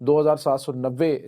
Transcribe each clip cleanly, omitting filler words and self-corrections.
2790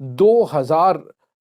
2000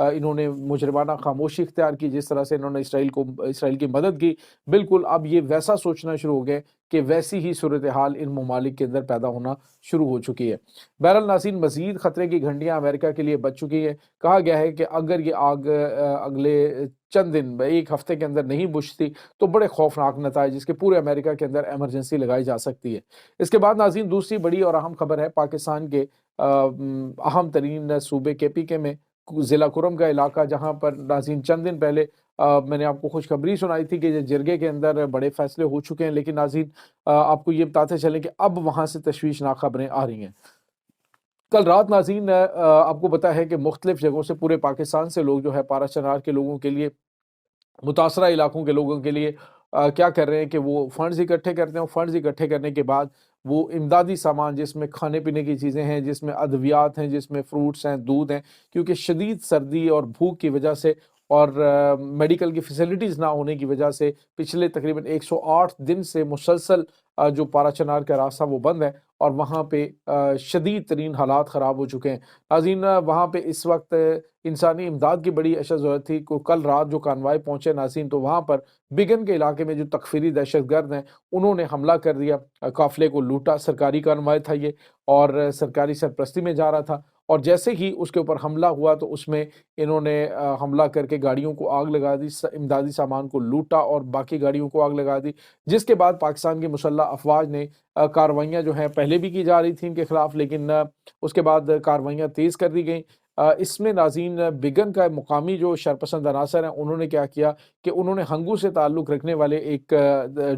انہوں نے مجرمانہ خاموشی اختیار کی، جس طرح سے انہوں نے اسرائیل کی مدد کی، بالکل اب یہ ویسا سوچنا شروع ہو گئے کہ ویسی ہی صورتحال ان ممالک کے اندر پیدا ہونا شروع ہو چکی ہے۔ بہرحال ناظرین، مزید خطرے کی گھنٹیاں امریکہ کے لیے بج چکی ہیں۔ کہا گیا ہے کہ اگر یہ آگ اگلے چند دن، ایک ہفتے کے اندر نہیں بجھتی تو بڑے خوفناک نتائج جس کے پورے امریکہ کے اندر ایمرجنسی لگائی جا سکتی ہے۔ اس کے بعد ناظرین، دوسری بڑی اور اہم خبر ہے پاکستان کے اہم ترین صوبے KPK میں ضلع کرم کا علاقہ، جہاں پر ناظرین چند دن پہلے میں نے آپ کو خوشخبری سنائی تھی کہ یہ جرگے کے اندر بڑے فیصلے ہو چکے ہیں، لیکن ناظرین آپ کو یہ بتاتے چلیں کہ اب وہاں سے تشویشناک خبریں آ رہی ہیں۔ کل رات ناظرین آپ کو پتا ہے کہ مختلف جگہوں سے پورے پاکستان سے لوگ جو ہے پارا چنار کے لوگوں کے لیے، متاثرہ علاقوں کے لوگوں کے لیے کیا کر رہے ہیں کہ وہ فنڈز اکٹھے کرتے ہیں۔ فنڈز اکٹھے کرنے کے بعد وہ امدادی سامان، جس میں کھانے پینے کی چیزیں ہیں، جس میں ادویات ہیں، جس میں فروٹس ہیں، دودھ ہیں، کیونکہ شدید سردی اور بھوک کی وجہ سے اور میڈیکل کی فیسلٹیز نہ ہونے کی وجہ سے پچھلے تقریباً 108 دن سے مسلسل جو پارا چنار کا راستہ وہ بند ہے، اور وہاں پہ شدید ترین حالات خراب ہو چکے ہیں۔ ناظرین وہاں پہ اس وقت انسانی امداد کی بڑی اشد ضرورت تھی۔ کل رات جو کانوائے پہنچے ناظرین، تو وہاں پر بگن کے علاقے میں جو تکفیری دہشت گرد ہیں انہوں نے حملہ کر دیا، قافلے کو لوٹا۔ سرکاری کانوائے تھا یہ، اور سرکاری سرپرستی میں جا رہا تھا، اور جیسے ہی اس کے اوپر حملہ ہوا تو اس میں انہوں نے حملہ کر کے گاڑیوں کو آگ لگا دی، امدادی سامان کو لوٹا اور باقی گاڑیوں کو آگ لگا دی، جس کے بعد پاکستان کی مسلح افواج نے کارروائیاں جو ہیں پہلے بھی کی جا رہی تھیں ان کے خلاف، لیکن اس کے بعد کارروائیاں تیز کر دی گئیں۔ اس میں ناظرین بگن کا مقامی جو شرپسند عناصر ہیں انہوں نے کیا کیا کہ انہوں نے ہنگو سے تعلق رکھنے والے ایک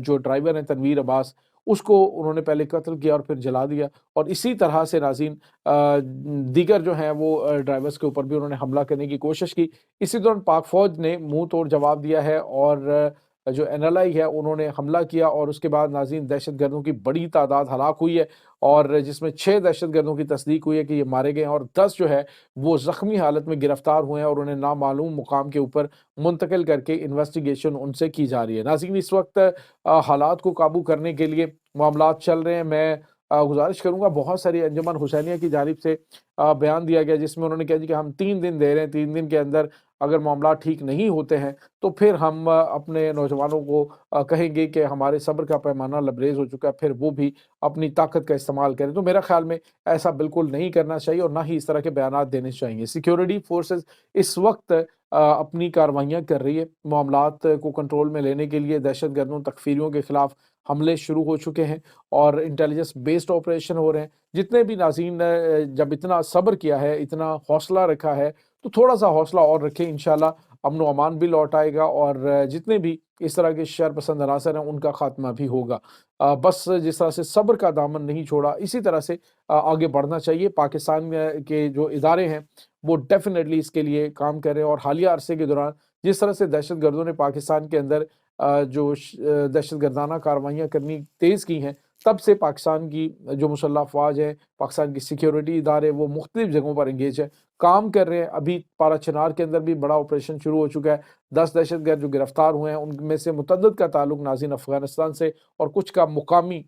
جو ڈرائیور ہیں تنویر عباس، اس کو انہوں نے پہلے قتل کیا اور پھر جلا دیا، اور اسی طرح سے ناظرین دیگر جو ہیں وہ ڈرائیورز کے اوپر بھی انہوں نے حملہ کرنے کی کوشش کی۔ اسی دوران پاک فوج نے منہ توڑ جواب دیا ہے، اور جو NLI ہے انہوں نے حملہ کیا، اور اس کے بعد ناظرین دہشت گردوں کی بڑی تعداد ہلاک ہوئی ہے، اور جس میں 6 دہشت گردوں کی تصدیق ہوئی ہے کہ یہ مارے گئے ہیں، اور 10 جو ہے وہ زخمی حالت میں گرفتار ہوئے ہیں، اور انہیں نامعلوم مقام کے اوپر منتقل کر کے انویسٹیگیشن ان سے کی جا رہی ہے۔ ناظرین اس وقت حالات کو قابو کرنے کے لیے معاملات چل رہے ہیں۔ میں گزارش کروں گا، بہت ساری انجمن حسینیہ کی جانب سے بیان دیا گیا جس میں انہوں نے کہا کہ ہم 3 دن دے رہے ہیں، 3 دن کے اندر اگر معاملات ٹھیک نہیں ہوتے ہیں تو پھر ہم اپنے نوجوانوں کو کہیں گے کہ ہمارے صبر کا پیمانہ لبریز ہو چکا ہے، پھر وہ بھی اپنی طاقت کا استعمال کریں۔ تو میرا خیال میں ایسا بالکل نہیں کرنا چاہیے، اور نہ ہی اس طرح کے بیانات دینے چاہیے۔ سیکیورٹی فورسز اس وقت اپنی کاروائیاں کر رہی ہے معاملات کو کنٹرول میں لینے کے لیے۔ دہشت گردوں، تکفیریوں کے خلاف حملے شروع ہو چکے ہیں، اور انٹیلیجنس بیسڈ آپریشن ہو رہے ہیں۔ جتنے بھی ناظرین جب اتنا صبر کیا ہے، اتنا حوصلہ رکھا ہے، تو تھوڑا سا حوصلہ اور رکھیں، انشاءاللہ امن و امان بھی لوٹ آئے گا، اور جتنے بھی اس طرح کے شر پسند عناصر ہیں ان کا خاتمہ بھی ہوگا۔ بس جس طرح سے صبر کا دامن نہیں چھوڑا، اسی طرح سے آگے بڑھنا چاہیے۔ پاکستان کے جو ادارے ہیں وہ ڈیفینیٹلی اس کے لیے کام کر رہے ہیں، اور حالیہ عرصے کے دوران جس طرح سے دہشت گردوں نے پاکستان کے اندر جو دہشت گردانہ کارروائیاں کرنی تیز کی ہیں، تب سے پاکستان کی جو مسلح افواج ہے، پاکستان کی سیکیورٹی ادارے، وہ مختلف جگہوں پر انگیج ہے، کام کر رہے ہیں۔ ابھی پارا چنار کے اندر بھی بڑا آپریشن شروع ہو چکا ہے۔ 10 دہشت گرد جو گرفتار ہوئے ہیں ان میں سے متعدد کا تعلق ناظرین افغانستان سے، اور کچھ کا مقامی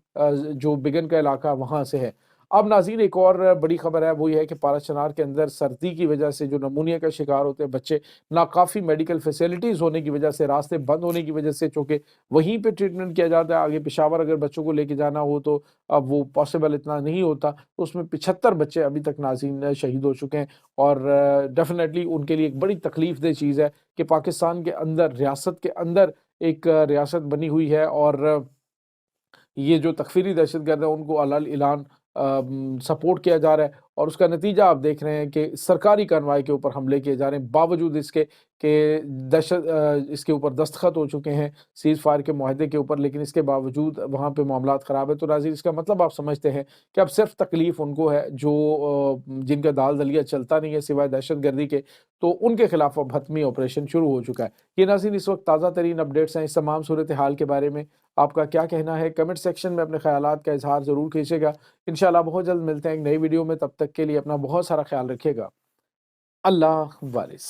جو بگن کا علاقہ وہاں سے ہے۔ اب ناظرین ایک اور بڑی خبر ہے، وہ یہ ہے کہ پارا چنار کے اندر سردی کی وجہ سے جو نمونیا کا شکار ہوتے ہیں بچے، ناکافی میڈیکل فیسلٹیز ہونے کی وجہ سے، راستے بند ہونے کی وجہ سے، چونکہ وہیں پہ ٹریٹمنٹ کیا جاتا ہے، آگے پشاور اگر بچوں کو لے کے جانا ہو تو اب وہ پاسبل اتنا نہیں ہوتا، تو اس میں 75 بچے ابھی تک ناظرین شہید ہو چکے ہیں، اور ڈیفینیٹلی ان کے لیے ایک بڑی تکلیف دہ چیز ہے کہ پاکستان کے اندر، ریاست کے اندر ایک ریاست بنی ہوئی ہے، اور یہ جو تکفیری دہشت گرد ہیں ان کو علل اعلان سپورٹ کیا جا رہا ہے، اور اس کا نتیجہ آپ دیکھ رہے ہیں کہ سرکاری کانوائی کے اوپر حملے کیے جا رہے ہیں، باوجود اس کے کہ اس کے اوپر دستخط ہو چکے ہیں سیز فائر کے معاہدے کے اوپر، لیکن اس کے باوجود وہاں پہ معاملات خراب ہے۔ تو ناظرین اس کا مطلب آپ سمجھتے ہیں کہ اب صرف تکلیف ان کو ہے جو جن کا دال دلیا چلتا نہیں ہے سوائے دہشت گردی کے، تو ان کے خلاف اب حتمی آپریشن شروع ہو چکا ہے۔ یہ ناظرین اس وقت تازہ ترین اپڈیٹس ہیں۔ اس تمام صورتحال کے بارے میں آپ کا کیا کہنا ہے؟ کمنٹ سیکشن میں اپنے خیالات کا اظہار ضرور کیجیے گا۔ انشاءاللہ بہت جلد ملتے ہیں ایک نئی ویڈیو میں، تب تک کے لیے اپنا بہت سارا خیال رکھیے گا۔ اللہ حافظ۔